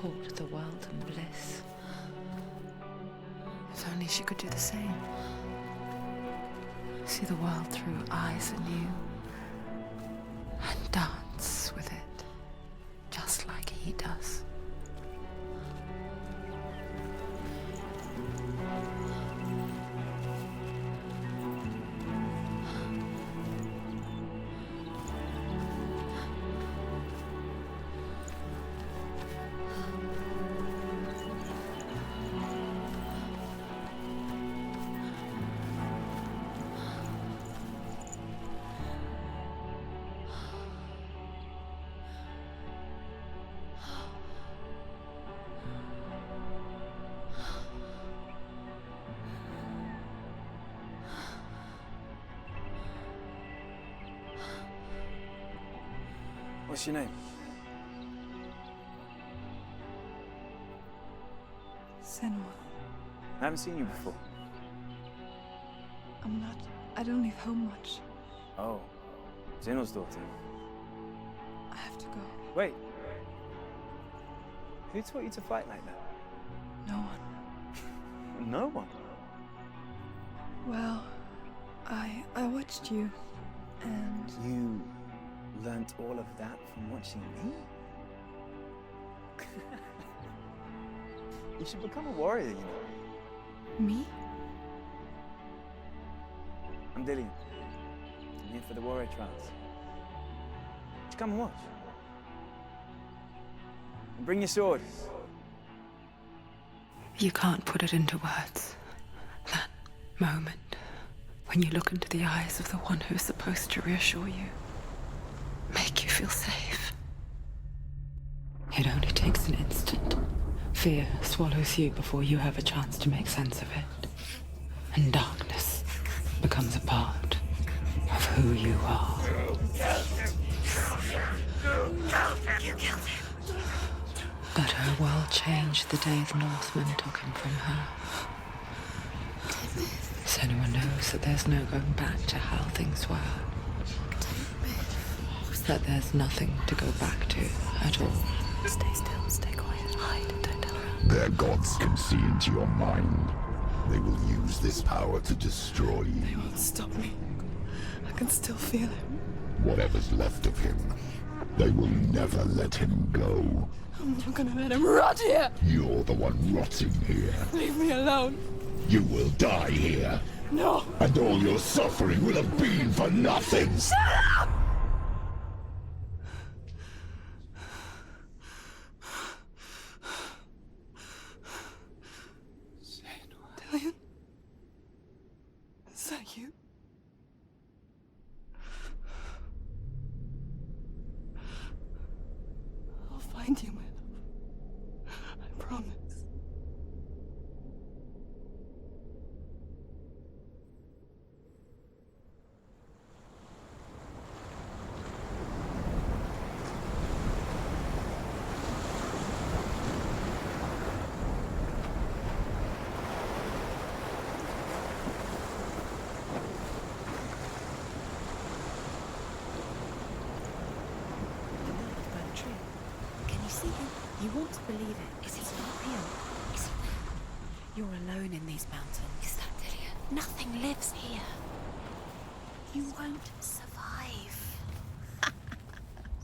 court the world and bliss. If only she could do the same. See the world through eyes anew and dance with it, just like he does. What's your name? Senua. I haven't seen you before. I don't leave home much. Oh, Zenua's daughter. I have to go. Wait. Who taught you to fight like that? No one. No one? Well, I watched you, and... You learnt all of that from watching me? You should become a warrior, you know. Me? I'm Dillian. I'm here for the warrior trials. Would you come and watch? And bring your sword. You can't put it into words. That moment when you look into the eyes of the one who's supposed to reassure you, make you feel safe. It only takes an instant. Fear swallows you before you have a chance to make sense of it. And darkness becomes a part of who you are. You killed him. But her world changed the day the Northmen took him from her. Senua knows that there's no going back to how things were. That there's nothing to go back to at all. Stay still, stay quiet, hide, don't tell her. Their gods can see into your mind. They will use this power to destroy you. They won't stop me. I can still feel him. Whatever's left of him, they will never let him go. I'm not gonna let him rot here! You're the one rotting here. Leave me alone! You will die here. No! And all your suffering will have been for nothing! Shut up! Dillian? Is that you? I'll find you, my love. I promise. You want to believe it. Is he not real? Is he there? You're alone in these mountains. Is that Dillian? Nothing lives here. You won't survive.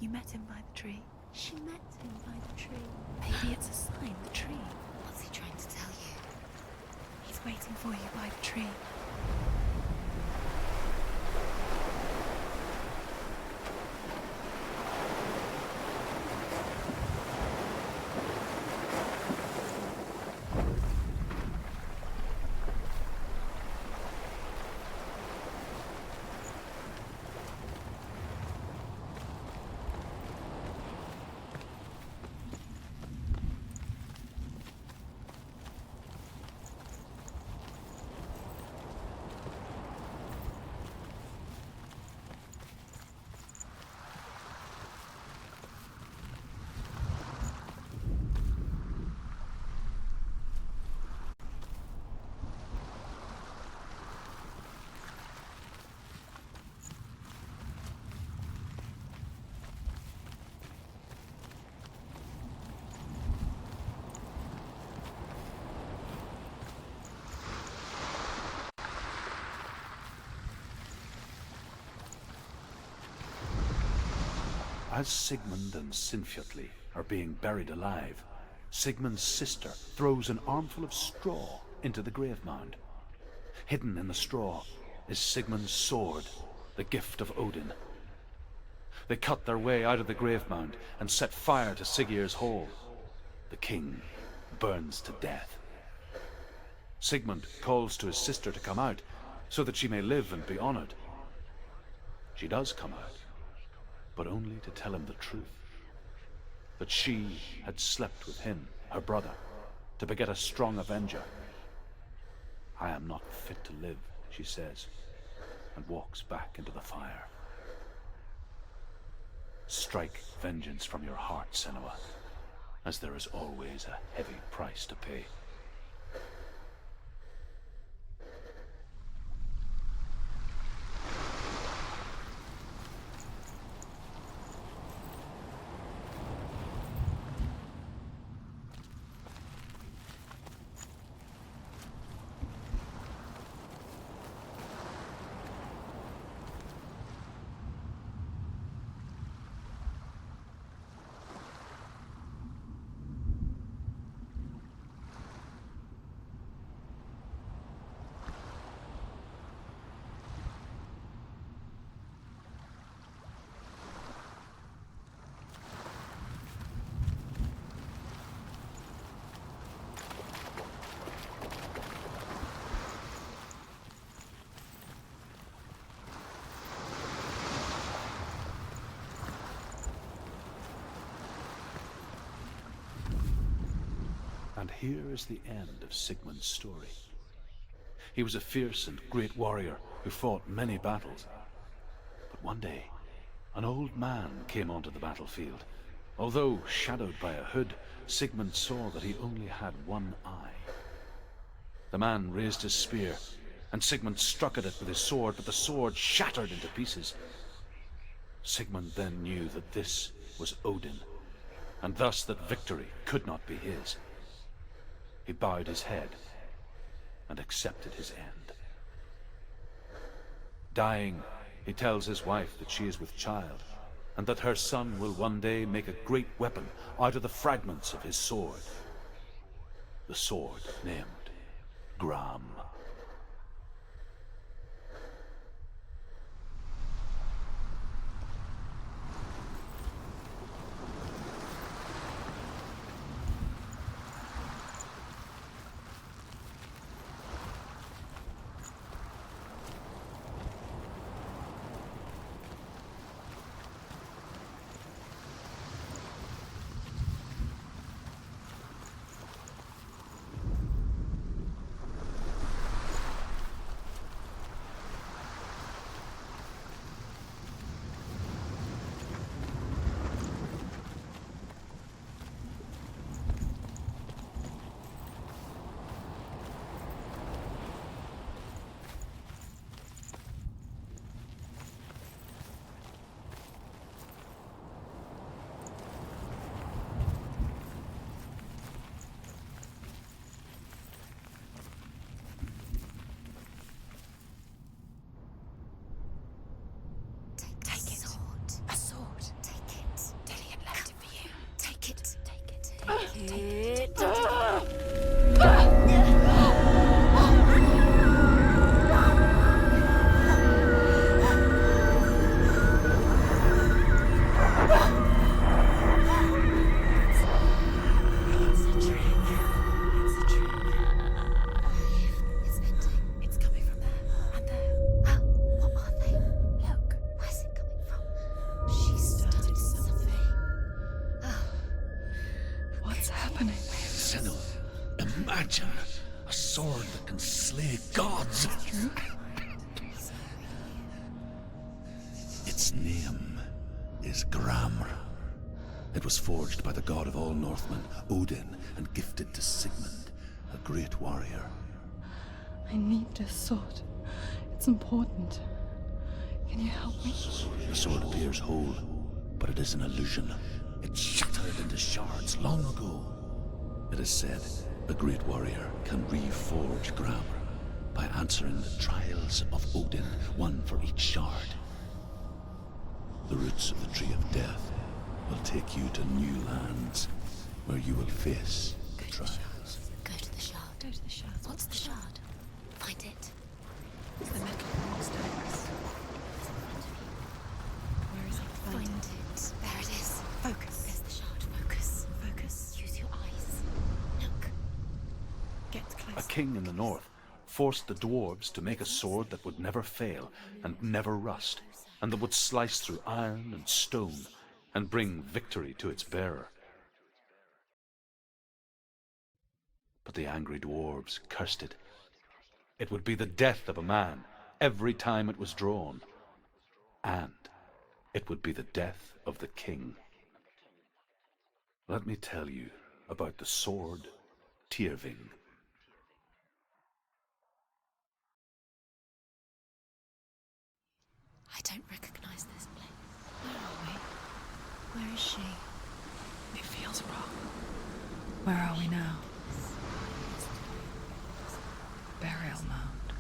You met him by the tree. She met him by the tree. Maybe it's a sign, the tree. What's he trying to tell you? He's waiting for you by the tree. As Sigmund and Sinfjotli are being buried alive, Sigmund's sister throws an armful of straw into the grave mound. Hidden in the straw is Sigmund's sword, the gift of Odin. They cut their way out of the grave mound and set fire to Siggeir's hall. The king burns to death. Sigmund calls to his sister to come out so that she may live and be honored. She does come out, but only to tell him the truth. That she had slept with him, her brother, to beget a strong avenger. I am not fit to live, she says, and walks back into the fire. Strike vengeance from your heart, Senua, as there is always a heavy price to pay. And here is the end of Sigmund's story. He was a fierce and great warrior who fought many battles. But one day, an old man came onto the battlefield. Although shadowed by a hood, Sigmund saw that he only had one eye. The man raised his spear, and Sigmund struck at it with his sword, but the sword shattered into pieces. Sigmund then knew that this was Odin, and thus that victory could not be his. He bowed his head and accepted his end. Dying, he tells his wife that she is with child, and that her son will one day make a great weapon out of the fragments of his sword. The sword named Gram. A sword that can slay gods. Its name is Gram. It was forged by the god of all Northmen, Odin, and gifted to Sigmund, a great warrior. I need this sword. It's important. Can you help me? The sword appears whole, but it is an illusion. It shattered into shards long ago. It is said a great warrior can reforge Gram by answering the trials of Odin, one for each shard. The roots of the Tree of Death will take you to new lands where you will face the trials. Go to the shard. Go to the shard. What's the shard? Find it. It's the metal stones. Where is it? Find it. There it is. Focus. There's the shard. Focus. Focus. Use your eyes. Look. Get close. A king in the north forced the dwarves to make a sword that would never fail and never rust, and that would slice through iron and stone and bring victory to its bearer. But the angry dwarves cursed it. It would be the death of a man every time it was drawn, and it would be the death of the king. Let me tell you about the sword Tyrving. I don't recognize this place. Where are we? Where is she? It feels wrong. Where are we now? Burial mound.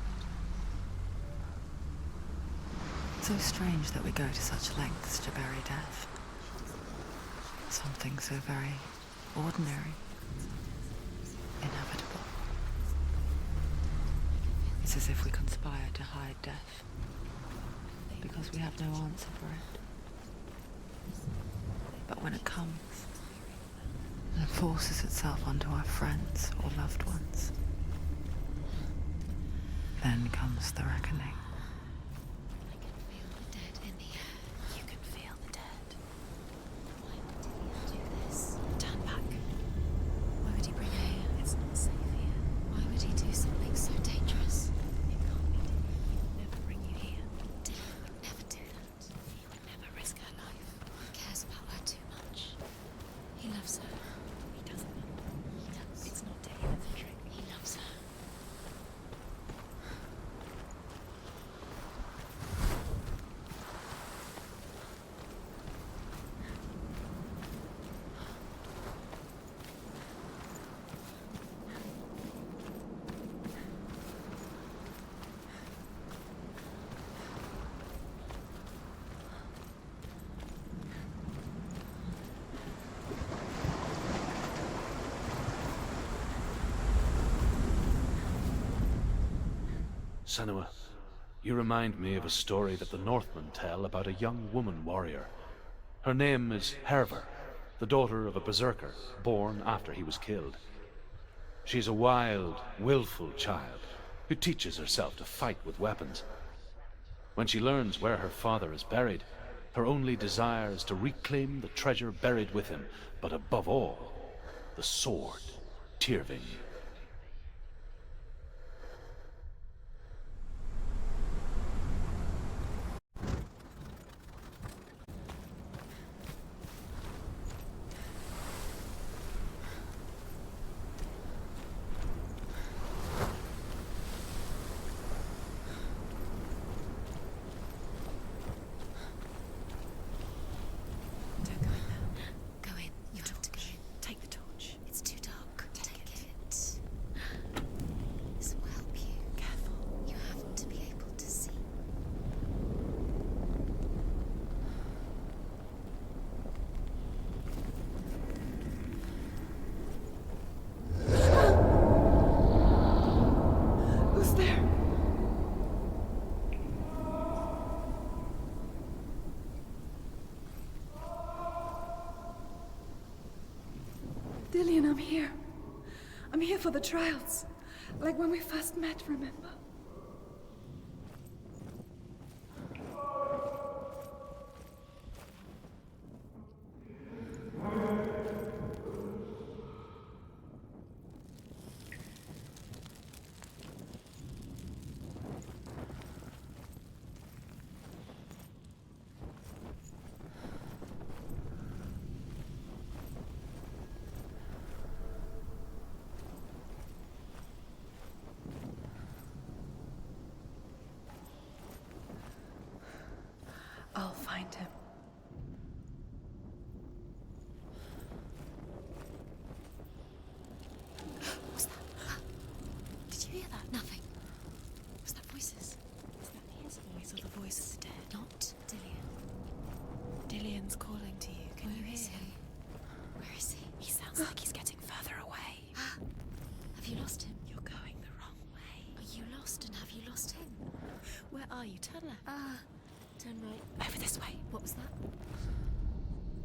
So strange that we go to such lengths to bury death. Something so very ordinary, inevitable. It's as if we conspire to hide death, because we have no answer for it. But when it comes, and forces itself onto our friends or loved ones, then comes the reckoning. I can feel the dead in the air. You can feel the dead. Why would he do this? Turn back. Why would he bring her here? It's not safe here. Why would he do something so dangerous? It can't be Dillian. He would never bring you here. Dillian would never do that. He would never risk her life. He cares about her too much. He loves her. He doesn't. He does. It's not Dillian, it's a trick. He loves her. Senua, you remind me of a story that the Northmen tell about a young woman warrior. Her name is Hervor, the daughter of a berserker born after he was killed. She's a wild, willful child who teaches herself to fight with weapons. When she learns where her father is buried, her only desire is to reclaim the treasure buried with him, but above all, the sword, Tyrving. Don't go in there. Go in. You have to go in. Take the torch. It's too dark. Take it. This will help you. Careful. You have to be able to see. Who's there? Dillian, I'm here. I'm here for the trials. Like when we first met, remember? are you? Turn left. Turn right. Over this way. What was that?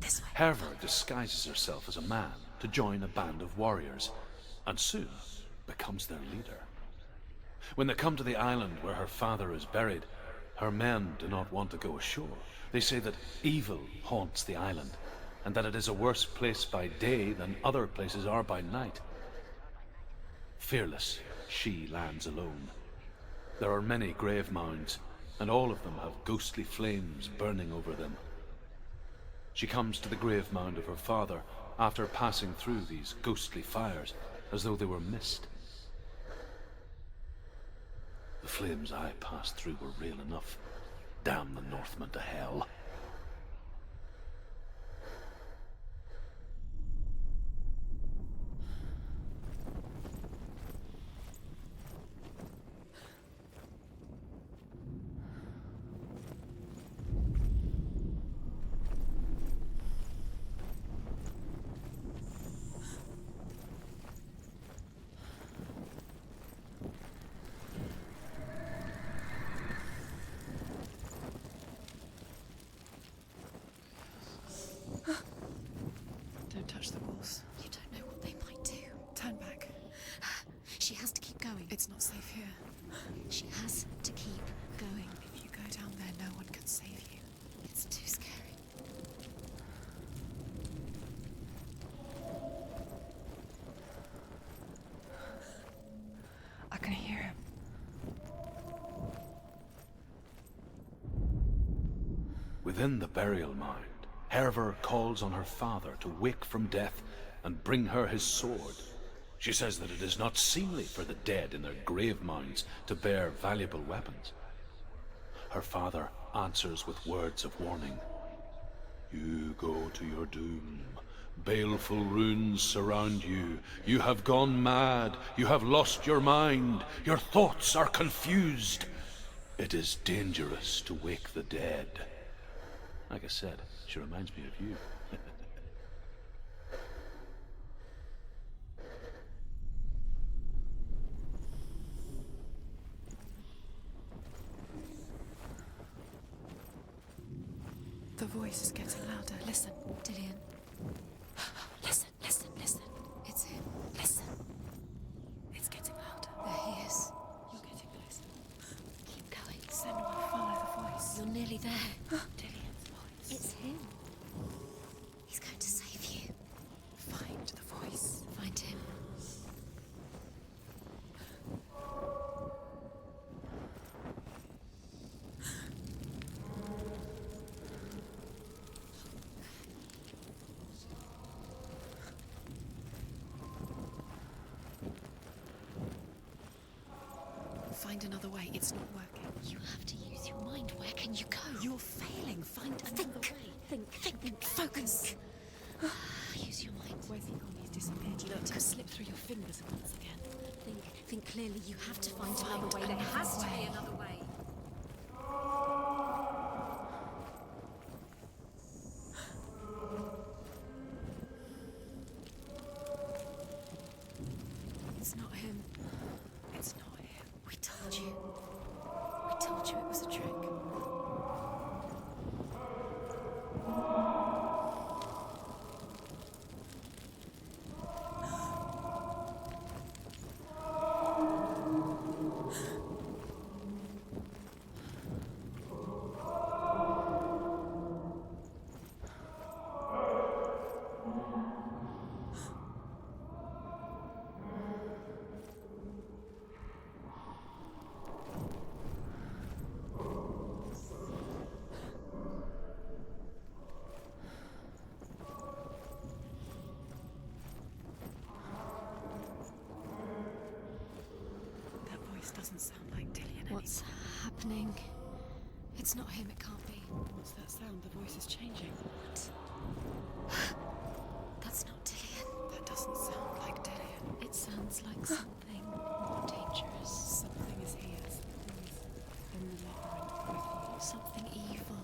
This way. Herver disguises herself as a man to join a band of warriors, and soon becomes their leader. When they come to the island where her father is buried, her men do not want to go ashore. They say that evil haunts the island, and that it is a worse place by day than other places are by night. Fearless, she lands alone. There are many grave mounds, and all of them have ghostly flames burning over them. She comes to the grave mound of her father after passing through these ghostly fires, as though they were mist. The flames I passed through were real enough. Damn the Northmen to hell. Don't touch the walls. You don't know what they might do. Turn back. She has to keep going. It's not safe here. She has to keep going. If you go down there, no one can save you. It's too scary. I can hear him. Within the burial mound, Herver calls on her father to wake from death and bring her his sword. She says that it is not seemly for the dead in their grave mounds to bear valuable weapons. Her father answers with words of warning. You go to your doom. Baleful runes surround you. You have gone mad. You have lost your mind. Your thoughts are confused. It is dangerous to wake the dead. Like I said, she reminds me of you. The voice is getting louder. Listen. Dillian. Listen, listen, listen. It's him. Listen. It's getting louder. There he is. You're getting closer. Keep going. Senua, follow the voice. You're nearly there. Dillian's voice. It's him. He's going to save you. Find the voice. Find him. Find another way. It's not working. You have to use your mind. Where can you go? You're failing. Find another way. Think. Focus. Use your mind. Where's he gone? He's disappeared. You let him slip through your fingers once again. Think clearly. You have to find another way. There has to be another way. It's not him. It's not him. We told you. We told you it was a trick. That voice doesn't sound like Dillian What's happening? It's not him. It can't be. anymore. What's that sound? The voice is changing. That's not Dillian. That doesn't sound like Dillian. It sounds like something more dangerous. Something is here. Something is in the labyrinth with you. Something evil.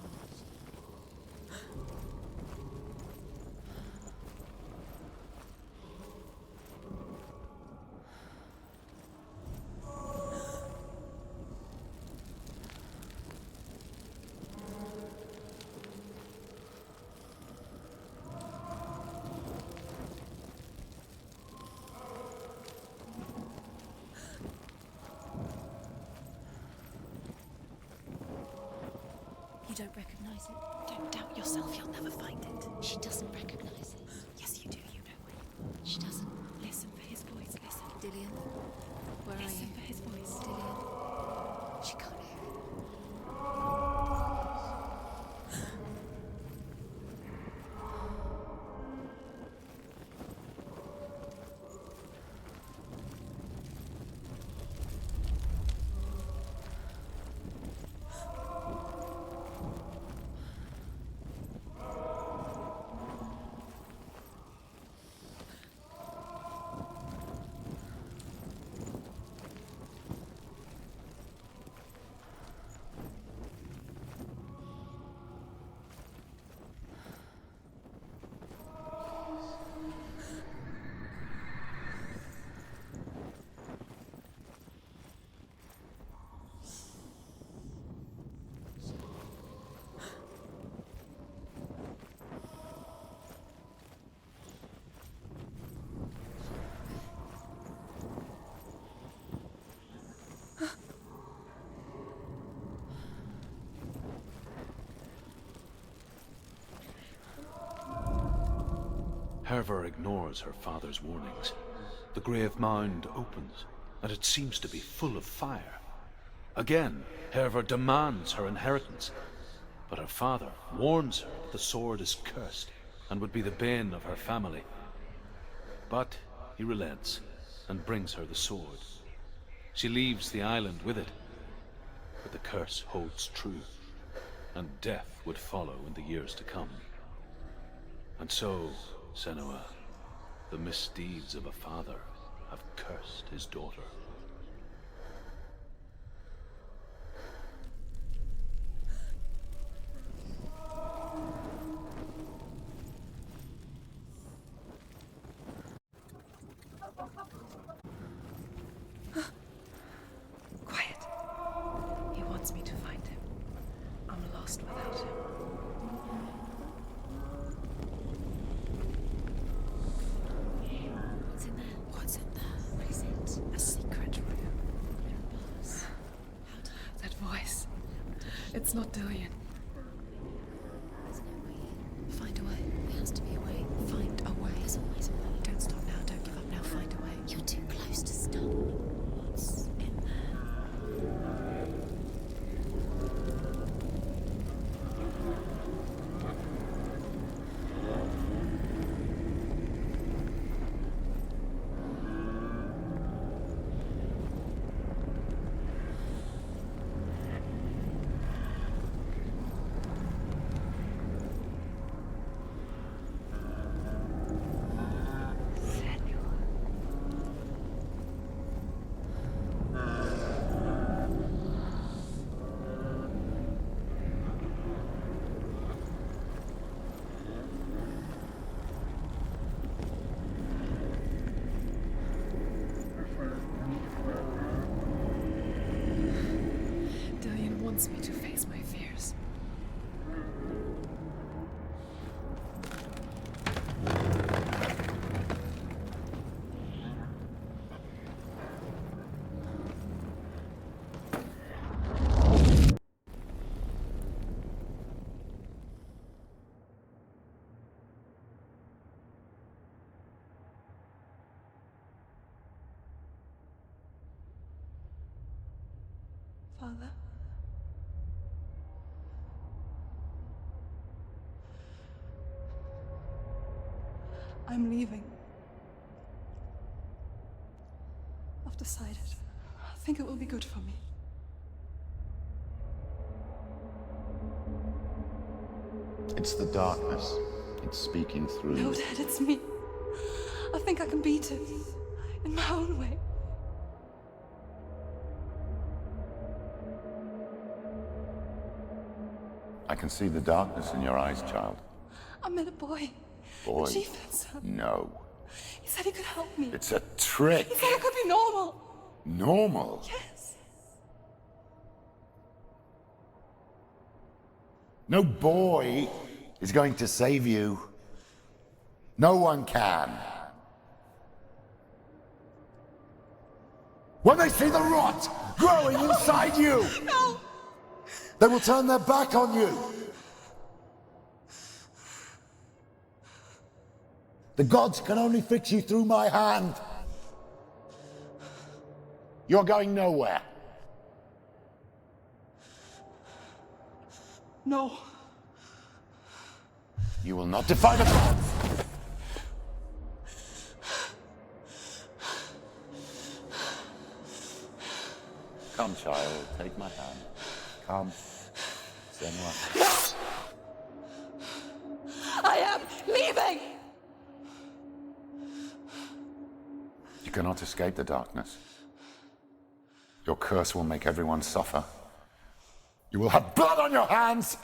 You don't recognize it? Don't doubt yourself, you'll never find it. She doesn't recognize it. Yes, you do, you know it. She doesn't. Listen for his voice, listen. Dillian, where are you? Listen for his voice. Dillian. She can't hear it. Herva ignores her father's warnings. The grave mound opens, and it seems to be full of fire. Again, Herva demands her inheritance, but her father warns her that the sword is cursed and would be the bane of her family. But he relents and brings her the sword. She leaves the island with it, but the curse holds true, and death would follow in the years to come. And so, Senua, the misdeeds of a father have cursed his daughter. Quiet. He wants me to find him. I'm lost without him. What's in there? What's in there? What is it? A secret room. Bars. How do you... That voice. It's not Dillian. There's no way in. Find a way. There has to be a way. Find a way. There's always a way. Don't stop now. Don't give up now. Find a way. You're too close to stop. What's in there? Dillian wants me to face my fears. Father? I'm leaving. I've decided. I think it will be good for me. It's the darkness. It's speaking through No, you. Dad, it's me. I think I can beat it. In my own way. I can see the darkness in your eyes, child. I met a boy. Boy. The chief said so. No. He said he could help me. It's a trick. He said I could be normal. Normal. Yes. No boy is going to save you. No one can. When they see the rot growing inside you. No! They will turn their back on you. The gods can only fix you through my hand. You're going nowhere. No. You will not defy the gods! Come, child, take my hand. Come, Senua. I am leaving! You cannot escape the darkness. Your curse will make everyone suffer. You will have blood on your hands!